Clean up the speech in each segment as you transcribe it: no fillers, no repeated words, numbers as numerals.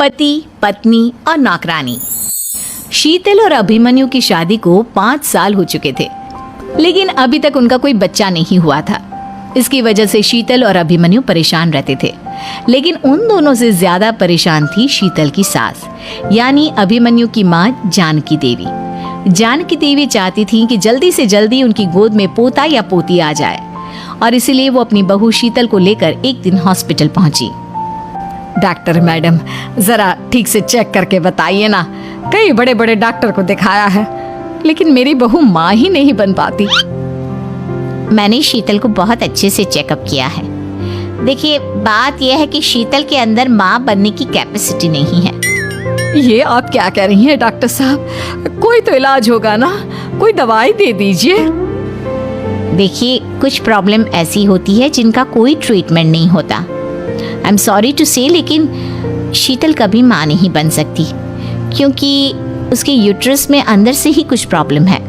पति, पत्नी और नौकरानी। शीतल और अभिमन्यु की शादी को 5 साल हो चुके थे, लेकिन अभी तक उनका कोई बच्चा नहीं हुआ था। इसकी वजह से शीतल और अभिमन्यु परेशान रहते थे, लेकिन उन दोनों से ज्यादा परेशान थी शीतल की सास, यानी अभिमन्यु की माँ जानकी देवी। जानकी देवी चाहती थी कि जल्दी से जल्दी उनकी गोद में पोता या पोती आ जाए, और इसीलिए वो अपनी बहू शीतल को लेकर एक दिन हॉस्पिटल पहुंची। डॉक्टर मैडम, जरा ठीक से चेक करके बताइए ना। कई बड़े बड़े डॉक्टर को दिखाया है, लेकिन मेरी बहू माँ ही नहीं बन पाती। मैंने शीतल को बहुत अच्छे से चेकअप किया है। देखिए, बात यह है कि शीतल के अंदर माँ बनने की कैपेसिटी नहीं है। ये आप क्या कह रही हैं डॉक्टर साहब? कोई तो इलाज होगा ना, कोई दवाई दे दीजिए। देखिए, कुछ प्रॉब्लम ऐसी होती है जिनका कोई ट्रीटमेंट नहीं होता। आई एम सॉरी टू से, लेकिन शीतल कभी माँ नहीं बन सकती, क्योंकि उसके यूट्रस में अंदर से ही कुछ प्रॉब्लम है।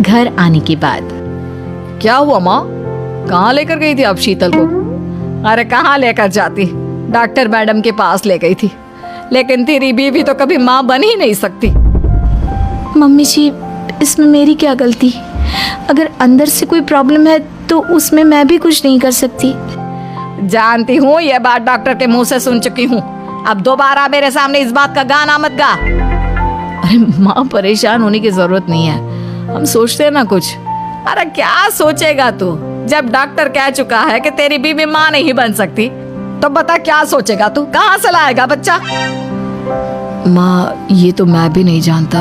घर आने के बाद क्या हुआ माँ? कहाँ लेकर गई थी आप शीतल को? अरे कहाँ लेकर जाती, डॉक्टर मैडम के पास ले गई थी, लेकिन तेरी बीवी तो कभी माँ बन ही नहीं सकती। मम्मी जी, इसमें मेरी क्या गलती? अगर अंदर से कोई प्रॉब्लम है तो उसमें मैं भी कुछ नहीं कर सकती। जानती हूँ, ये बात डॉक्टर के मुंह से सुन चुकी हूँ। अब दोबारा मेरे सामने इस बात का गाना मत गा। अरे माँ, परेशान होने की जरूरत नहीं है, हम सोचते हैं ना कुछ। अरे क्या सोचेगा तू? जब डॉक्टर कह चुका है कि तेरी बीवी माँ नहीं बन सकती, तो बता क्या सोचेगा तू? कहाँ से लाएगा बच्चा? माँ, ये तो मैं भी नहीं जानता।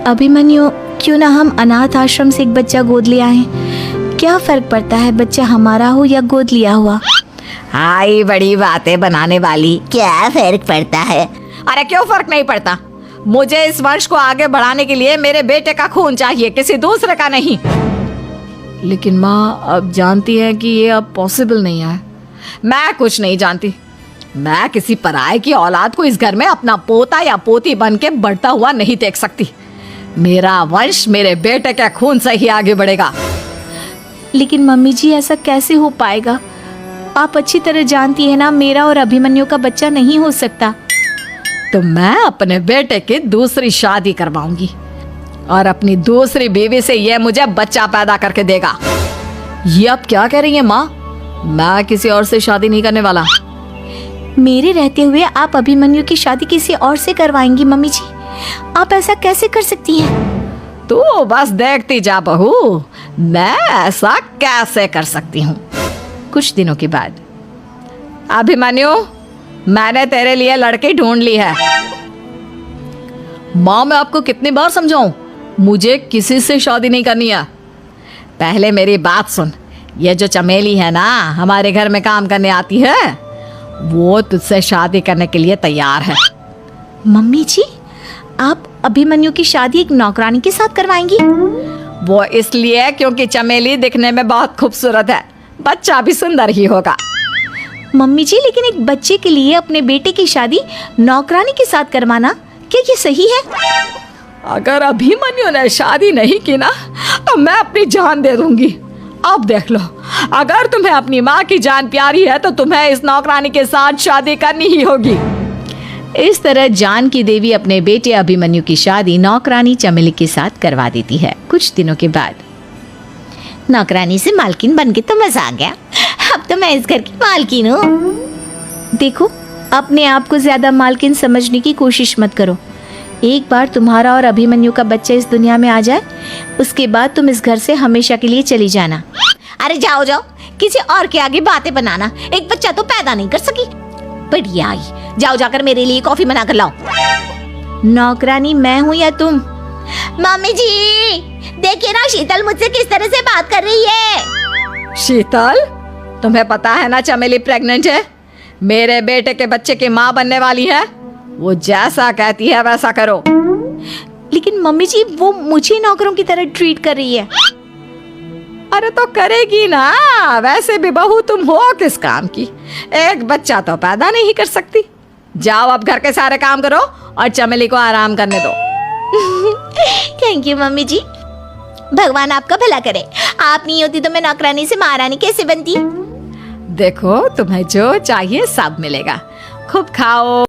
अभिमन्यु, क्यों ना हम अनाथ आश्रम से एक बच्चा गोद ले आए? क्या फर्क पड़ता है बच्चा हमारा हो या गोद लिया हुआ? हाय, बड़ी बातें बनाने वाली। क्या फर्क पड़ता है? अरे क्यों फर्क नहीं पड़ता? मुझे इस वंश को आगे बढ़ाने के लिए मेरे बेटे का खून चाहिए, किसी दूसरे का नहीं। लेकिन माँ, आप जानती हैं कि ये अब पॉसिबल नहीं है। मैं कुछ नहीं जानती। मैं किसी पराये की औलाद को इस घर में अपना पोता या पोती बन के बढ़ता हुआ नहीं देख सकती। मेरा वंश मेरे बेटे के खून से ही आगे बढ़ेगा। लेकिन मम्मी जी, ऐसा कैसे हो पाएगा? आप अच्छी तरह जानती है ना, मेरा और अभिमन्यु का बच्चा नहीं हो सकता। तो मैं अपने बेटे की दूसरी शादी करवाऊंगी, और अपनी दूसरी बीवी से ये मुझे बच्चा पैदा करके देगा। ये आप क्या कह रही हैं माँ? मैं किसी और से शादी नहीं करने वाला। मेरे रहते हुए आप अभिमन्यु की शादी किसी और से करवाएंगी? मम्मी जी, आप ऐसा कैसे कर सकती हैं? तू बस देखती जा बहू, मैं ऐसा कैसे कर सकती हूँ। कुछ दिनों के बाद, अभिमन्यु, मैंने तेरे लिए लड़की ढूंढ ली है। माँ, मैं आपको कितनी बार समझाऊं, मुझे किसी से शादी नहीं करनी है। पहले मेरी बात सुन। ये जो चमेली है ना, हमारे घर में काम करने आती है, वो तुझसे शादी करने के लिए तैयार है। मम्मी जी, आप अभिमन्यु की शादी एक नौकरानी के साथ करवाएंगी? वो इसलिए क्योंकि चमेली दिखने में बहुत खूबसूरत है, बच्चा भी सुंदर ही होगा। मम्मी जी, लेकिन एक बच्चे के लिए अपने बेटे की शादी नौकरानी के साथ करवाना, क्या ये सही है? अगर अभिमन्यु ने शादी नहीं की ना, तो मैं अपनी जान दे दूंगी। अब देख लो, अगर तुम्हें अपनी माँ की जान प्यारी है तो तुम्हें इस नौकरानी के साथ शादी करनी ही होगी। इस तरह जानकी देवी अपने बेटे अभिमन्यु की शादी नौकरानी चमेली के साथ करवा देती है। कुछ दिनों के बाद, नौकरानी से मालकिन बन के तो मजा आ गया। अब तो मैं इस घर की मालकिन हूँ। देखो, अपने आप को ज्यादा मालकिन समझने की कोशिश मत करो। एक बार तुम्हारा और अभिमन्यु का बच्चा इस दुनिया में आ जाए, उसके बाद तुम इस घर से हमेशा के लिए चली जाना। अरे जाओ जाओ, किसी और के आगे बातें बनाना। एक बच्चा तो पैदा नहीं कर सकी, बढ़िया आई। जाओ जाकर मेरे लिए कॉफी बना कर लाओ। नौकरानी मैं हूँ या तुम? मम्मी जी, देखिए ना शीतल मुझसे किस तरह से बात कर रही है। शीतल, तुम्हें पता है ना चमेली प्रेग्नेंट है, मेरे बेटे के बच्चे की माँ बनने वाली है। वो जैसा कहती है वैसा करो। लेकिन मम्मी जी, वो मुझे नौकरों की तरह ट्रीट कर रही है। अरे तो करेगी ना, वैसे भी बहू तुम हो किस काम की? एक बच्चा तो पैदा नहीं कर सकती। जाओ अब घर के सारे काम करो और चमेली को आराम करने दो। थैंक यू मम्मी जी, भगवान आपका भला करे। आप नहीं होती तो मैं नौकरानी से महारानी कैसे बनती। देखो, तुम्हें जो चाहिए सब मिलेगा। खूब खाओ।